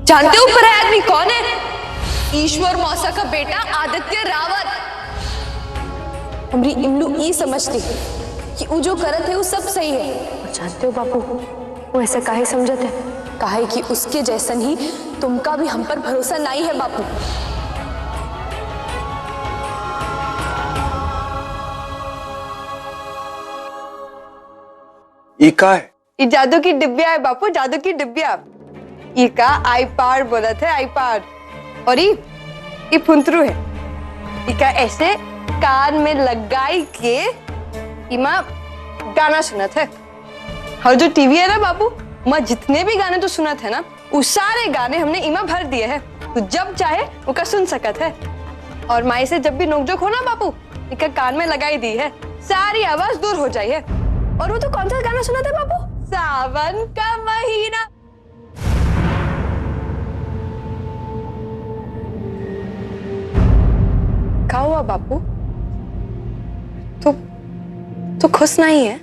जानते हो ऊपर है आदमी कौन है? ईश्वर मौसा का बेटा आदित्य रावत। हमरी इमलू ई समझती कि वो जो करत है वो सब सही है। और जानते हो बापू वो ऐसा काहे समझत है? काहे कि उसके जैसन ही तुमका भी हम पर भरोसा नहीं है बापू। ये का है? ये जादू की डिब्बिया है बापू, जादू की डिब्बिया। ये का आई पार बोलत है, आई पार। और ये फुंतरू है। ये का ऐसे कान में लगाई के इमा गाना सुनत है। और जो टीवी है ना बापू, मैं जितने भी गाने तो सुनत है ना, वो सारे गाने हमने इमा भर दिए हैं। तो जब चाहे वो सुन सकत है। और माई से जब भी नोकझोंक हो ना बापू, इका कान में लगाई दी है, सारी आवाज दूर हो जाई है। और वो तो कौन सा गाना सुना था बापू? सावन का महीना। क्या हुआ बापू? तो खुश नहीं है?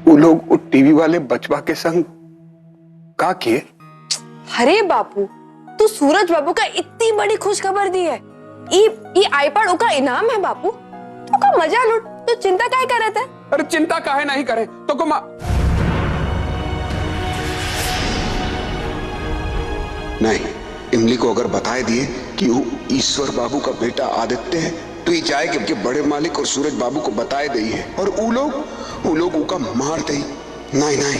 वो लोग वो टीवी वाले बचवा के संग का किए? अरे बापू, तू सूरज बाबू का इतनी बड़ी खुशखबर दी है। ये आईपैड का इनाम है बापू। तो का मजा लूट, तो चिंता काहे करत है? अरे चिंता काहे नहीं करे तो को नहीं, इमली को अगर बताए दिए कि वो ईश्वर बाबू का बेटा आदित्य है तो ये जाए कि बड़े मालिक और सूरज बाबू को बताए दी है और वो लोग उनका मार दे। नहीं नहीं,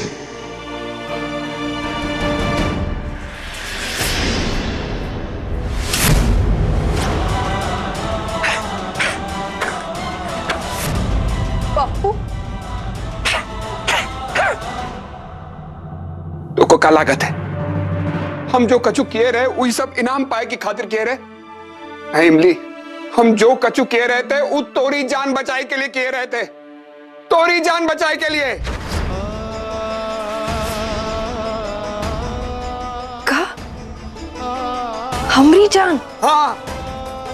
बापू तो को का लागत है? हम जो कछु किए रहे वही सब इनाम पाए की खातिर किए रहे। नहीं इमली, हम जो कछु किए रहे थे वो तोरी जान बचाए के लिए किए रहे थे। तोरी जान बचाए के लिए। का हमरी जान? हाँ,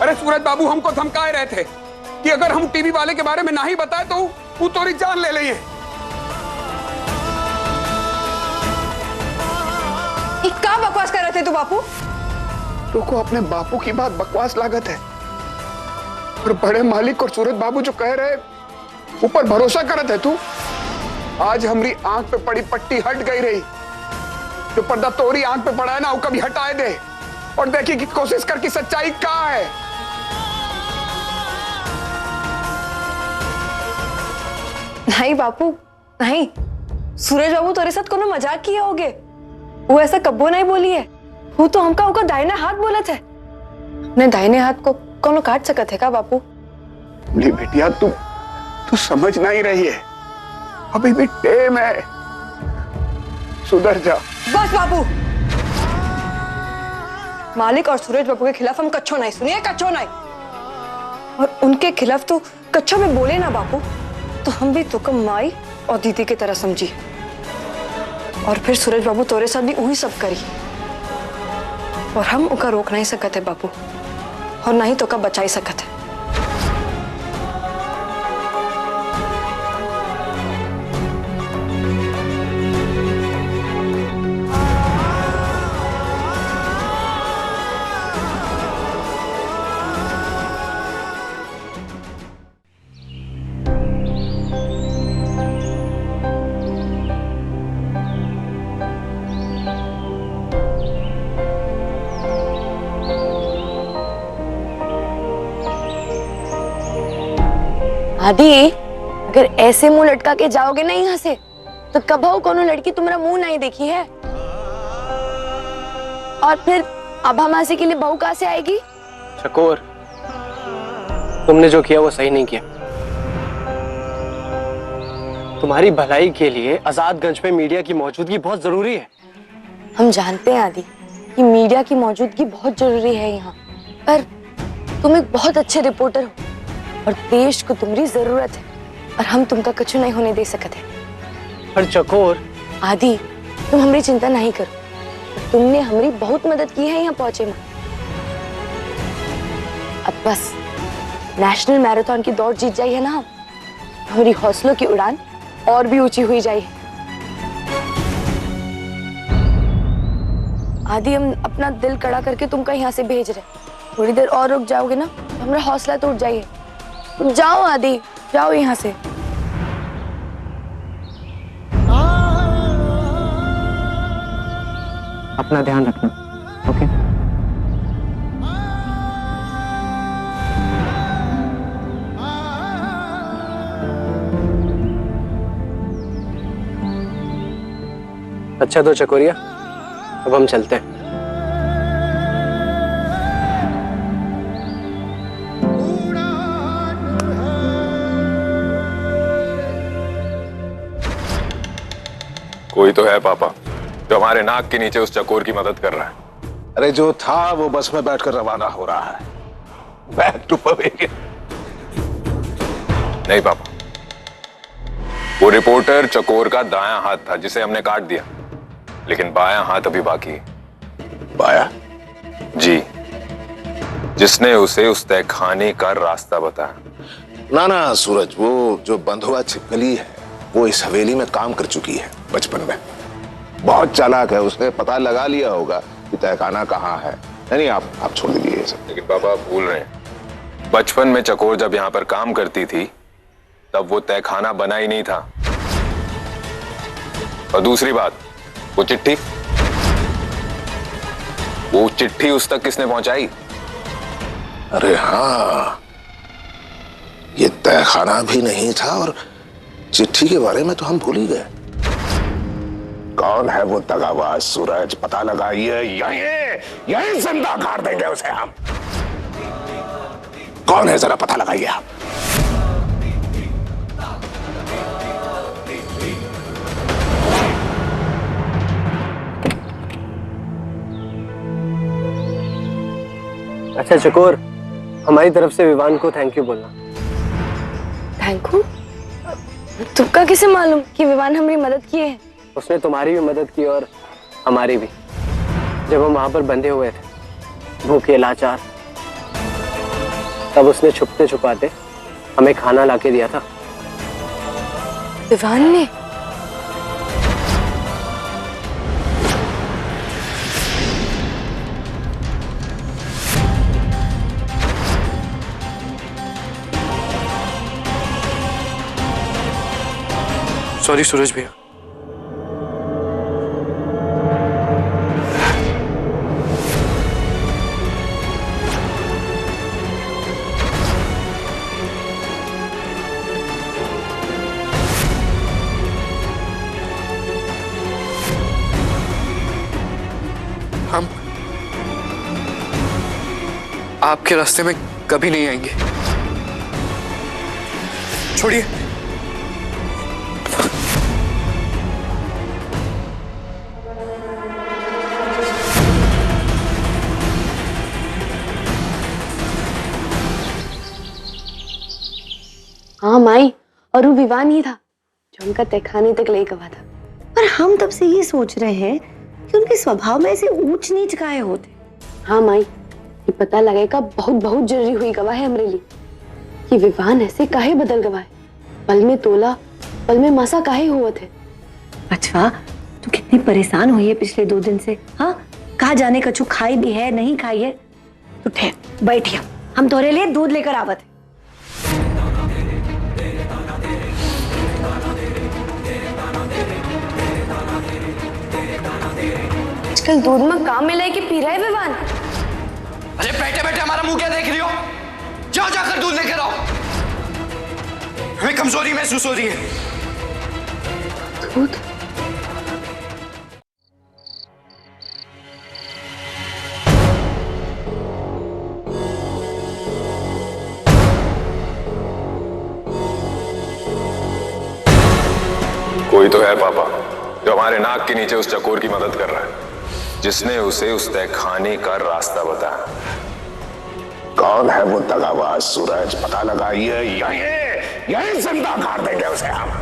अरे सूरज बाबू हमको धमकाए रहे थे कि अगर हम टीवी वाले के बारे में नहीं बताए तो वो तोरी जान ले लेंगे। क्या बकवास कर रहे थे तू बापू? तो को अपने बापू की बात बकवास लागत है और बड़े मालिक और सूरज बाबू जो कह रहे ऊपर भरोसा करत है तू। आज हमारी आंख पे पड़ी पट्टी हट गई रही। जो पर्दा तोरी आंख पे पड़ा है ना वो कभी हटाए दे और देखिए कि कोशिश कर कि सच्चाई क्या है। नहीं बापू नहीं, सूरज बाबू तेरे साथ कोनो मजाक किए होगे। वो ऐसा कब्बो नहीं बोली है। वो तो हमका दाहिने हाथ बोलत है। ने दाहिने हाथ को कोनो काट सकत है का बापू? मेरी बेटिया तू समझ नहीं रही है, अभी भी टेम है, सुधर जा। बस बापू, मालिक और सूरज बाबू के खिलाफ हम कच्छो नहीं सुनिए, कच्छो नहीं। और उनके खिलाफ तो कच्छो में बोले ना बापू, तो हम भी तो कम माई और दीदी की तरह समझी। और फिर सूरज बाबू तोरे साथ भी वही सब करी और हम उनका रोक नहीं सकते बापू, और नहीं तो का बचा ही सकते। आदि, अगर ऐसे मुंह लटका के जाओगे ना यहाँ से तो कभी कोनो लड़की तुम्हारा मुंह नहीं देखी है। और फिर आभा मासी के लिए बहू कहाँ से आएगी? चकोर, तुमने जो किया वो सही नहीं किया। तुम्हारी भलाई के लिए आजादगंज में मीडिया की मौजूदगी बहुत जरूरी है। हम जानते हैं आदि कि मीडिया की मौजूदगी बहुत जरूरी है यहाँ, पर तुम एक बहुत अच्छे रिपोर्टर हो और देश को तुम्हारी जरूरत है और हम तुमका कुछ नहीं होने दे सकते। पर चकोर आदि, तुम हमारी चिंता नहीं करो, तुमने हमारी बहुत मदद की है यहाँ पहुंचे में। अब बस नेशनल मैराथन की दौड़ जीत जाइए ना, हमारी हौसलों की उड़ान और भी ऊंची हुई जाए। आदि हम अपना दिल कड़ा करके तुमको यहाँ से भेज रहे। थोड़ी देर और रुक जाओगे ना तो हमारा हौसला टूट जाइए। जाओ आदि, जाओ यहाँ से। अपना ध्यान रखना, ओके? अच्छा तो चकोरिया, अब हम चलते हैं। कोई तो है पापा जो हमारे नाक के नीचे उस चकोर की मदद कर रहा है। अरे जो था वो बस में बैठकर रवाना हो रहा है, बैक टू पवेलियन। नहीं पापा, वो रिपोर्टर चकोर का दायां हाथ था जिसे हमने काट दिया, लेकिन बायां हाथ अभी बाकी है। बाया? जी, जिसने उसे उस तहखाने का रास्ता बताया। ना ना सूरज, वो जो बंधुआ छिपकली है वो इस हवेली में काम कर चुकी है बचपन में। बहुत चालाक है, उसने पता लगा लिया होगा कि तहखाना कहाँ है। नहीं आप छोड़ दीजिए ये सब। लेकिन पापा आप भूल रहे हैं, बचपन में चकोर जब यहाँ पर काम करती थी तब वो तहखाना बना ही नहीं था। और दूसरी बात, वो चिट्ठी उस तक किसने पहुंचाई? अरे हाँ, ये तहखाना भी नहीं था और चिट्ठी के बारे में तो हम भूल ही गए। कौन है वो दगाबाज सूरज, पता लगाइए, यहीं जिंदा गाड़ देंगे उसे हम। कौन है जरा पता लगाइए आप। अच्छा चकोर, हमारी तरफ से विवान को थैंक यू बोलना। Thank you? तुमका कैसे मालूम कि विवान हमारी मदद किए है? उसने तुम्हारी भी मदद की और हमारी भी। जब हम वहां पर बंधे हुए थे, भूखे लाचार, तब उसने छुपते छुपाते हमें खाना लाके दिया था। विवान ने? सॉरी सूरज भैया। हम आपके रास्ते में कभी नहीं आएंगे। छोड़िए। हाँ माई, और वो विवान ही था जो उनका तहखाने तक ले गवा था। पर हम तब से ये सोच रहे हैं कि उनके स्वभाव में ऐसे ऊंच नीच काहे होते। हाँ माई, ये पता लगेगा बहुत बहुत जरूरी हुई गवाह है हमरे लिए कि विवान ऐसे काहे बदल गवा है। पल में तोला पल में मासा काहे हुआ थे। अच्छा, तू कितनी परेशान हुई है पिछले 2 दिन से? हाँ, कहा जाने कछु खाई भी है नहीं खाई है? तू ठहर, बैठिया, हम तोरे लिए दूध लेकर आवत है। आजकल दूध में काम मिला है कि पी रहा है विवान? अरे बैठे बैठे हमारा मुंह क्या देख रही हो? जाओ जाकर दूध लेकर आओ। हमें कमजोरी महसूस हो रही है। दूध? कोई तो है पापा जो हमारे नाक के नीचे उस चकोर की मदद कर रहा है, जिसने उसे उस तहखाने का रास्ता बताया। कौन है वो दगाबाज सूरज, पता लगाइए, यहीं जिंदा गाड़ देंगे उसे हम।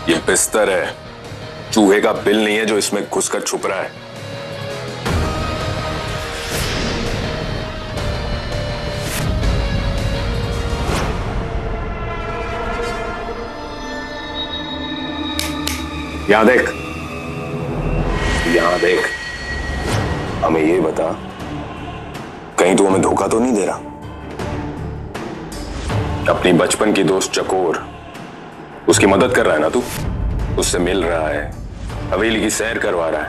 ये बिस्तर है, चूहे का बिल नहीं है जो इसमें घुसकर छुप रहा है। यहां देख, यहां देख, हमें ये बता, कहीं तू हमें धोखा तो नहीं दे रहा? अपनी बचपन की दोस्त चकोर, उसकी मदद कर रहा है ना तू? उससे मिल रहा है, हवेली की सैर करवा रहा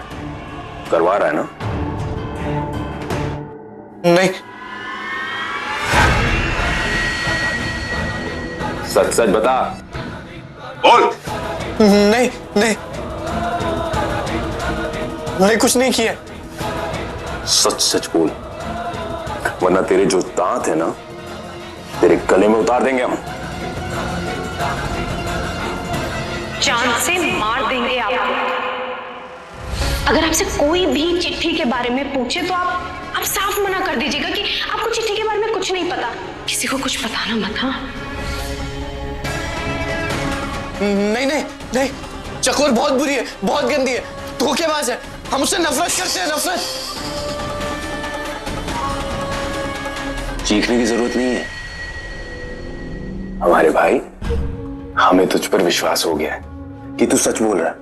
है ना? नहीं। सच सच बता, बोल। नहीं नहीं, नहीं कुछ नहीं किया। सच सच बोल, वरना तेरे जो दांत है ना, तेरे गले में उतार देंगे हम। जान से मार देंगे आपको। अगर आपसे कोई भी चिट्ठी के बारे में पूछे तो आप साफ मना कर दीजिएगा कि आपको चिट्ठी के बारे में कुछ नहीं पता। किसी को कुछ बताना मत। हाँ, नहीं नहीं नहीं, चकोर बहुत बुरी है, बहुत गंदी है, धोखेबाज है, हम उससे नफरत करते हैं, नफरत। चीखने की जरूरत नहीं है हमारे भाई, हमें तुझ पर विश्वास हो गया है कि तू सच बोल रहा है।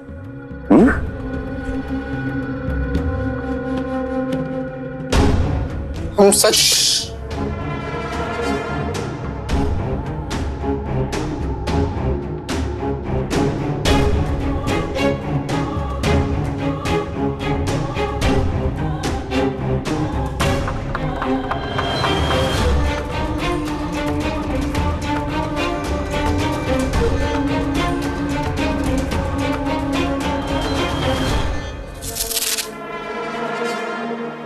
हम सच।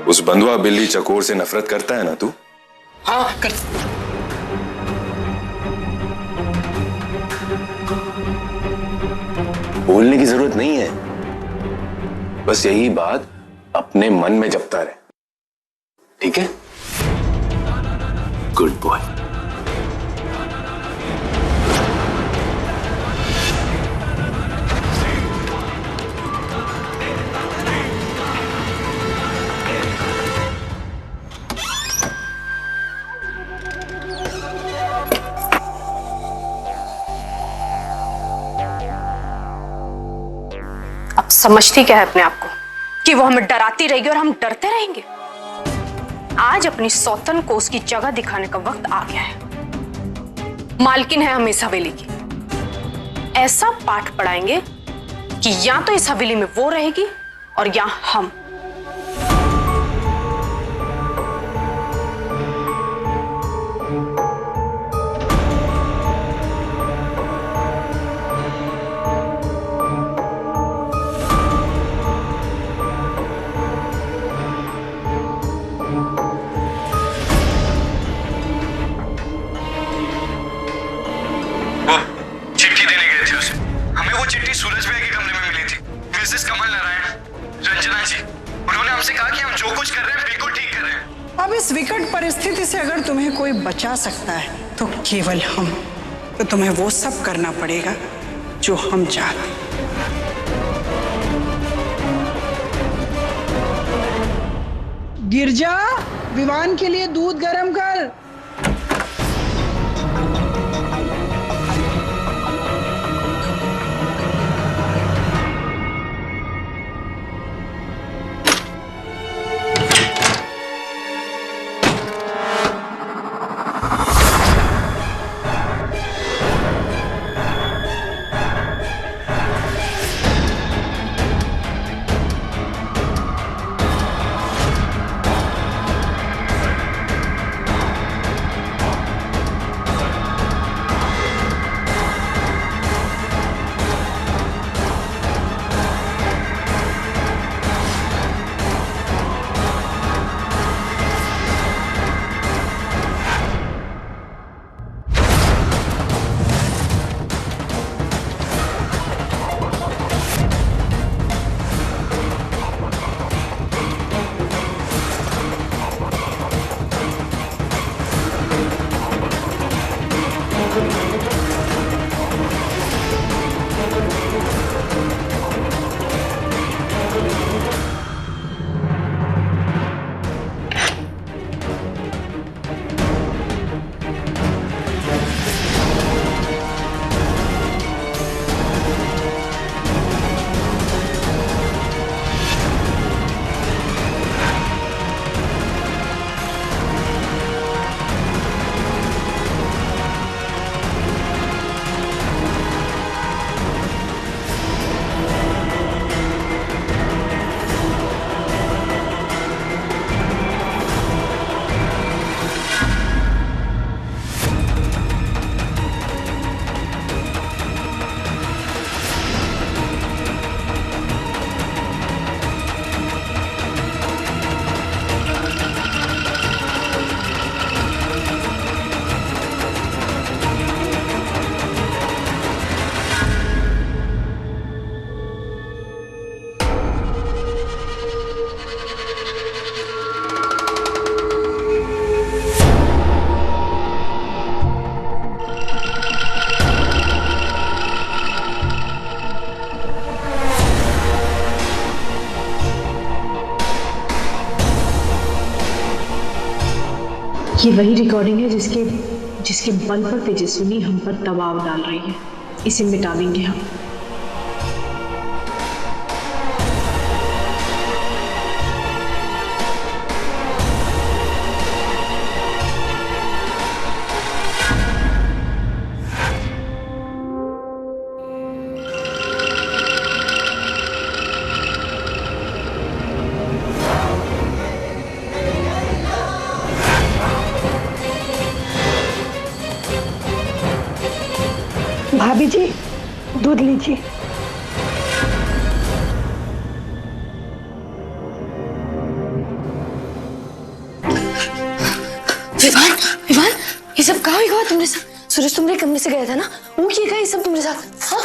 उस बंधुआ बिल्ली चकोर से नफरत करता है ना तू? हाँ कर। बोलने की जरूरत नहीं है, बस यही बात अपने मन में जपता रहे, ठीक है? Good boy. अब समझती क्या है अपने आप को कि वो हमें डराती रहेगी और हम डरते रहेंगे। आज अपनी सौतन को उसकी जगह दिखाने का वक्त आ गया है। मालकिन है हम इस हवेली की। ऐसा पाठ पढ़ाएंगे कि या तो इस हवेली में वो रहेगी और या हम। चिट्ठी देने गए थे उसे। हमें वो चिट्ठी सूरज भैया के कमरे में मिली थी। मिसेस कमल नारायण, रंजना जी, उन्होंने हमसे कहा कि हम जो कुछ कर रहे हैं बिल्कुल ठीक कर रहे हैं। अब इस विकट परिस्थिति से अगर तुम्हें कोई बचा सकता है तो केवल हम। तो तुम्हें वो सब करना पड़ेगा जो हम चाहते। गिरजा, विवान के लिए दूध गर्म कर। ये वही रिकॉर्डिंग है जिसके बल पर तेजस्विनी हम पर दबाव डाल रही है। इसे मिटा देंगे हम। भाभी जी, दूध लीजिए। विवान, विवान, ये सब कहाँ हुआ तुमने साथ? सूरज तुम्हारे कमरे से गया था ना? वो किए गए ये सब तुम्हारे साथ? हाँ?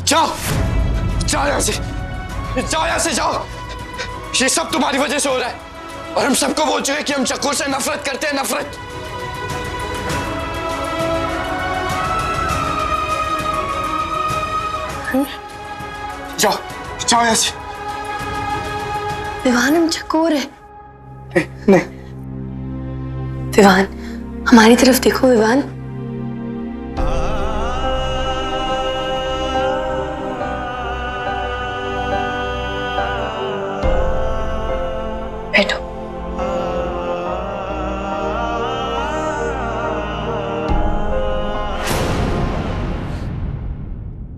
जाओ, जाओ यहाँ से, जाओ यहाँ से, जाओ। ये सब तुम्हारी वजह से हो रहा है और हम सबको बोल चुके कि हम चकोर से नफरत करते हैं, नफरत। जाओ, जाओ यहाँ से। विवान, हम चकोर है। नहीं। विवान, हमारी तरफ देखो विवान।